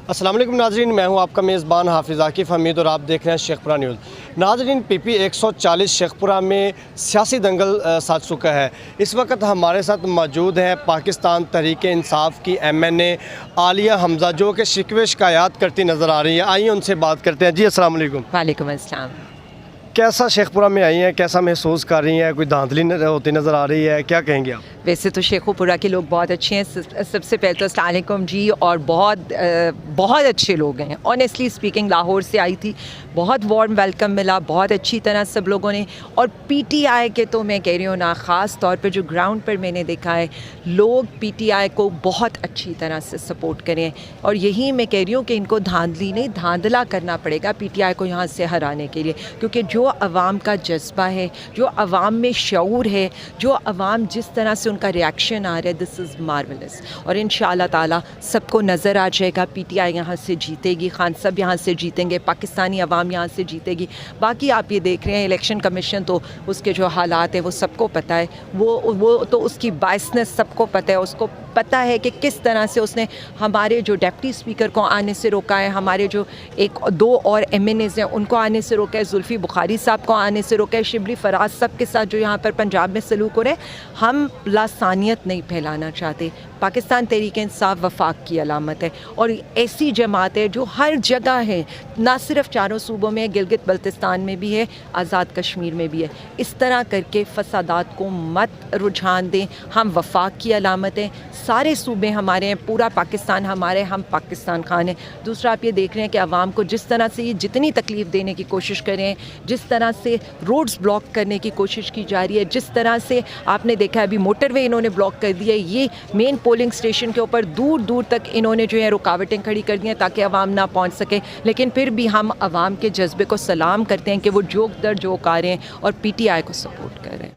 अस्सलाम वालेकुम नाजरीन, मैं हूं आपका मेज़बान हाफिज़ आकिफ़ हमीद और आप देख रहे हैं शेखपुरा न्यूज़। नाजरीन, पीपी 140 शेखपुरा में सियासी दंगल साथ चुका है। इस वक्त हमारे साथ मौजूद हैं पाकिस्तान तहरीक इंसाफ की MNA आलिया हमज़ा, जो कि शिकवे शिकायत करती नज़र आ रही हैं। आइए उनसे बात करते हैं। जी अस्सलाम वालेकुम। वालेकुम अस्सलाम। कैसा शेखपुरा में आई हैं, कैसा महसूस कर रही हैं? कोई धांधली होती नज़र आ रही है, क्या कहेंगे आप? वैसे तो शेखुपुरा के लोग बहुत अच्छे हैं। सबसे पहले तो अस्सलाम वालेकुम जी, और बहुत अच्छे लोग हैं। ऑनेस्टली स्पीकिंग, लाहौर से आई थी, बहुत वार्म वेलकम मिला, बहुत अच्छी तरह सब लोगों ने। और PTI के तो मैं कह रही हूँ ना, ख़ास तौर पे जो ग्राउंड पर मैंने देखा है, लोग PTI को बहुत अच्छी तरह से सपोर्ट करें। और यही मैं कह रही हूँ कि इनको धांधली नहीं, धांधला करना पड़ेगा PTI को यहाँ से हराने के लिए, क्योंकि जो अवाम का जज्बा है, जो अवाम में शऊर है, जो अवाम जिस तरह से उनका रिएक्शन आ रहा है, दिस इज़ मार्वलस। और इंशाअल्लाह ताला सबको नज़र आ जाएगा, PTI यहाँ से जीतेगी, खान साहब यहाँ से जीतेंगे, पाकिस्तानी अवाम यहाँ से जीतेगी। बाकी आप ये देख रहे हैं, इलेक्शन कमीशन तो उसके जो हालात हैं वो सबको पता है, वो तो उसकी बायसनेस सबको पता है। उसको पता है कि किस तरह से उसने हमारे जो डिप्टी स्पीकर को आने से रोका है, हमारे जो दो और MNAs हैं उनको आने से रोका है, जुल्फ़ी बुखारी साहब को आने से रोका है, शिबली फराज साहब के साथ जो यहाँ पर पंजाब में सलूक हो रहे हैं। हम लासानियत नहीं फैलाना चाहते। पाकिस्तान तहरीक इंसाफ वफाक की अलामत है, और ऐसी जमात है जो हर जगह है, ना सिर्फ चारों सूबों में, गिलगित बल्तिस्तान में भी है, आज़ाद कश्मीर में भी है। इस तरह करके फसादात को मत रुझान दें। हम वफाक की अलामत है, सारे सूबे हमारे हैं, पूरा पाकिस्तान हमारे, हम पाकिस्तान खान हैं। दूसरा, आप ये देख रहे हैं कि आवाम को जिस तरह से ये जितनी तकलीफ़ देने की कोशिश कर रहे हैं, जिस तरह से रोड्स ब्लॉक करने की कोशिश की जा रही है, जिस तरह से आपने देखा है अभी मोटरवे इन्होंने ब्लॉक कर दिया है, ये मेन पोलिंग स्टेशन के ऊपर दूर दूर तक इन्होंने जो है रुकावटें खड़ी कर दी हैं ताकि आवाम ना पहुंच सके। लेकिन फिर भी हम आवाम के जज्बे को सलाम करते हैं कि वो जोक दर जोक आ रहे हैं और PTI को सपोर्ट कर रहे हैं।